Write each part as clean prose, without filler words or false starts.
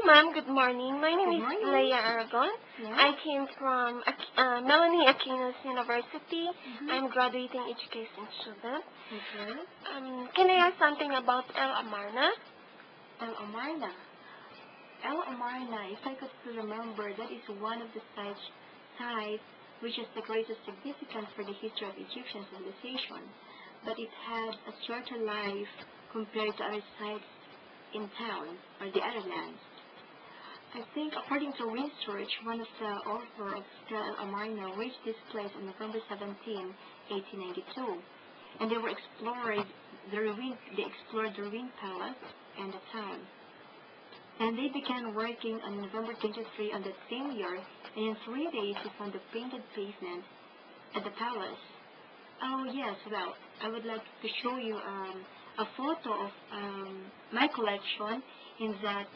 Hello, ma'am. Good morning. My name Good is morning. Leia Aragon. Yeah. I came from Melanie Aquinas University. I'm graduating education student. Okay. Can I ask something about El Amarna? Amarna. Amarna, if I could remember, that is one of the sites which has the greatest significance for the history of Egyptian civilization, but it had a shorter life compared to other sites in town or the other lands. I think, according to research, one of the authors of El Amarna reached this place on November 17, 1892, and they explored the ruined palace and the town. And they began working on November 23 on that same year, and in 3 days they found the painted pavement at the palace. Oh yes, well, I would like to show you a photo of my collection in that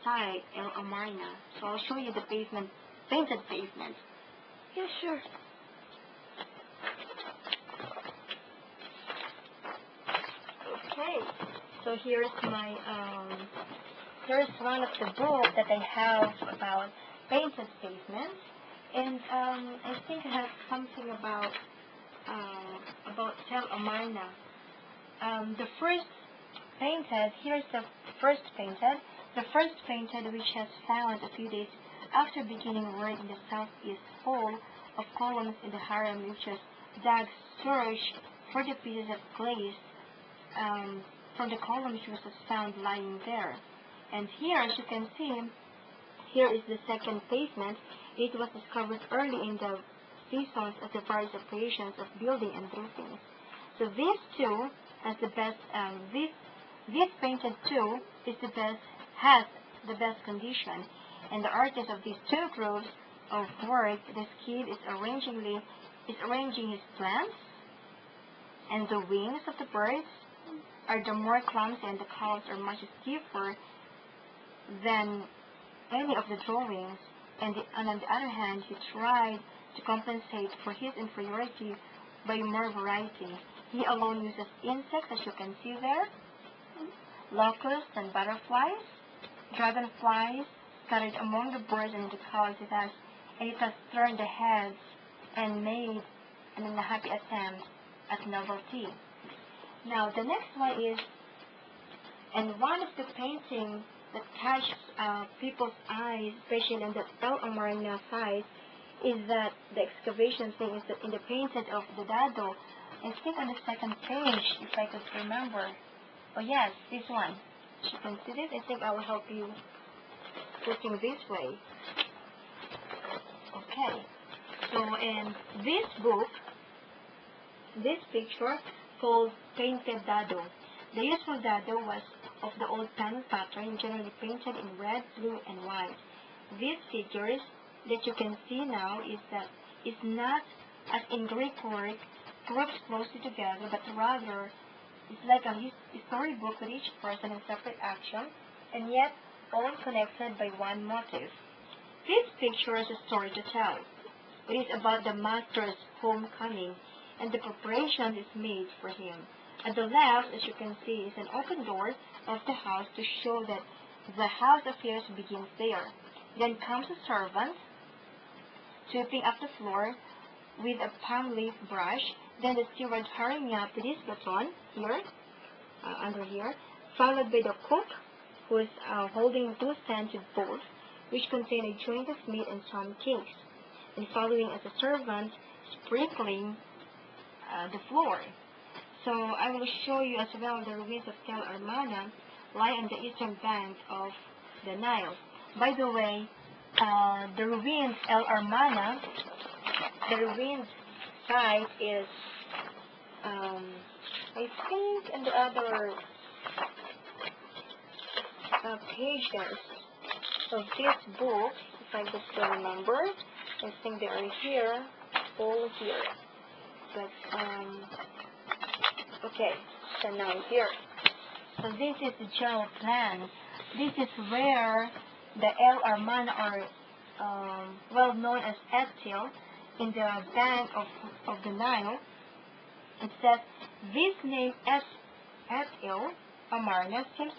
site, El Amarna. So I'll show you the painted pavement. Yeah, sure. Okay, so here's one of the books that I have about painted pavements, and I think it has something about El Amarna. The first painted, here's the first painted. The first painted, which has found a few days after beginning work in the southeast hall of columns in the harem, which was dug search for the pieces of glaze from the columns which was found lying there. And here, as you can see, here is the second pavement. It was discovered early in the seasons of the various operations of building and roofing. So these two has the best. This painted too has the best condition, and the artist of these two groups of work, the skid is arranging his plants, and the wings of the birds are the more clumsy, and the colors are much stiffer than any of the drawings. And on the other hand, he tried to compensate for his inferiority by more variety. He alone uses insects, as you can see there, locusts and butterflies, dragonflies scattered among the birds and the colors it has, and it has turned the heads and made an unhappy attempt at novelty. Now the next one is, and one of the paintings that catches people's eyes, especially on the El Amarna site, is that the excavation thing is that in the painted of the dado. I think on the second page, if I could remember. Oh yes, this one. You can see this. I think I will help you looking this way. Okay. So in this book, this picture called Painted Dado. The useful dado was of the old panel pattern, generally painted in red, blue, and white. These figures that you can see now is not as in Greek work, groups closely together, but rather it's like a storybook with each person in separate action, and yet all connected by one motive. This picture has a story to tell. It is about the master's homecoming, and the preparation is made for him. At the left, as you can see, is an open door of the house to show that the house affairs begins there. Then comes a servant, sweeping up the floor with a palm leaf brush. Then the steward hurrying up to this baton here, under here, followed by the cook, who is holding 2 scented bowls, which contain a joint of meat and some cakes, and following as a servant sprinkling the floor. So I will show you as well the ruins of El Amarna lie on the eastern bank of the Nile. By the way, the ruins El Amarna, the ruins site is, I think, in the other pages of this book, if I just still remember. I think they are here, all here. But, okay, so now here. So this is the general plan. This is where the El Amarna are well known as Etil, in the bank of the Nile. It says this name El Amarna seems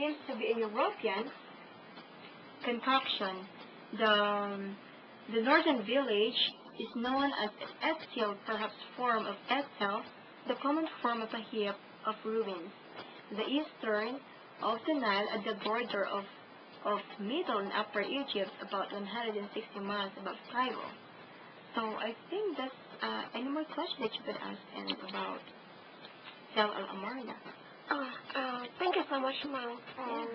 seems to be a European concoction. The northern village is known as Etzel, perhaps form of Etzel, the common form of a heap of ruins. The eastern of the Nile at the border of Middle and Upper Egypt, about 160 miles above Cairo. So I think that's any more questions that you could ask and about Tel Al Amarna. Thank you so much, Mom, for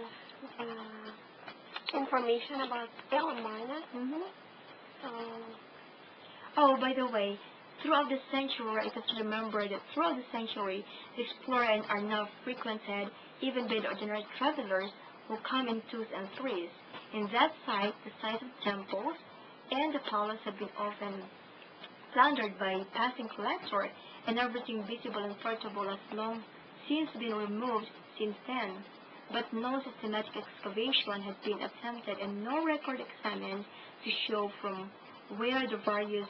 information about El Amarna. So, Oh, by the way, throughout the century, I just remember that throughout the century, the explorers are now frequented even by the ordinary travelers who come in twos and threes. In that site, the sites of temples and the palace have been often plundered by passing collectors, and everything visible and portable has long since been removed since then. But no systematic excavation has been attempted and no record examined to show from where the various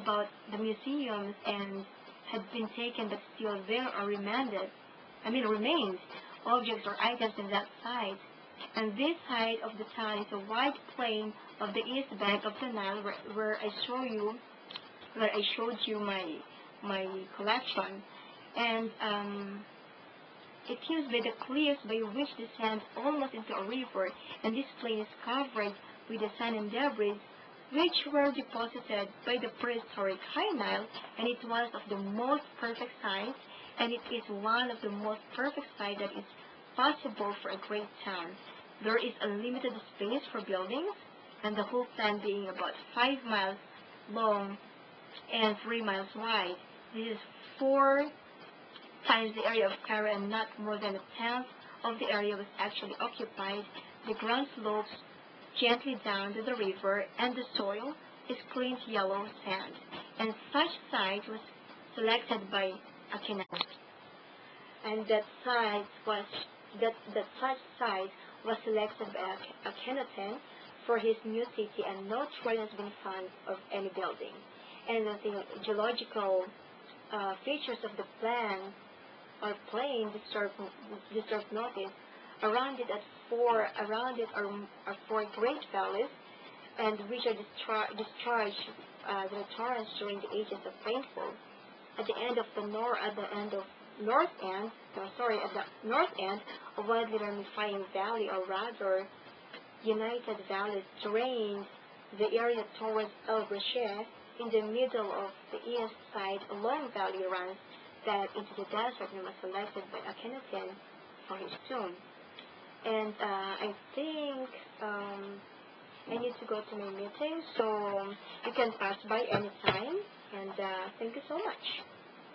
about the museums and had been taken but still there or remained objects or items in that site. And this side of the town is a wide plain of the east bank of the Nile where I showed you my collection. And it is by the cliffs by which descends almost into a river, and this plain is covered with the sand and debris which were deposited by the prehistoric High Nile, and it was of the most perfect size, and it is one of the most perfect size that is possible for a great town. There is unlimited space for buildings, and the whole plan being about 5 miles long and 3 miles wide. This is 4 times the area of Cairo, and not more than a tenth of the area was actually occupied. The ground slopes gently down to the river, and the soil is clean yellow sand. And such site was selected by Akhenaten, and that such site was selected by Akhenaten for his new city, and no trace has been found of any building. And the geological features of the plan or plain deserve notice. Around it are 4 great valleys, and which are discharged the torrents during the ages of rainfall. At the north end, a widely ramifying valley, or rather, united valleys drains the area towards El Brachet. In the middle of the east side, a long valley runs that into the desert and was selected by Akhenaten for his tomb. And I think I need to go to my meeting, so you can pass by anytime. And thank you so much.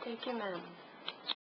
thank you, ma'am.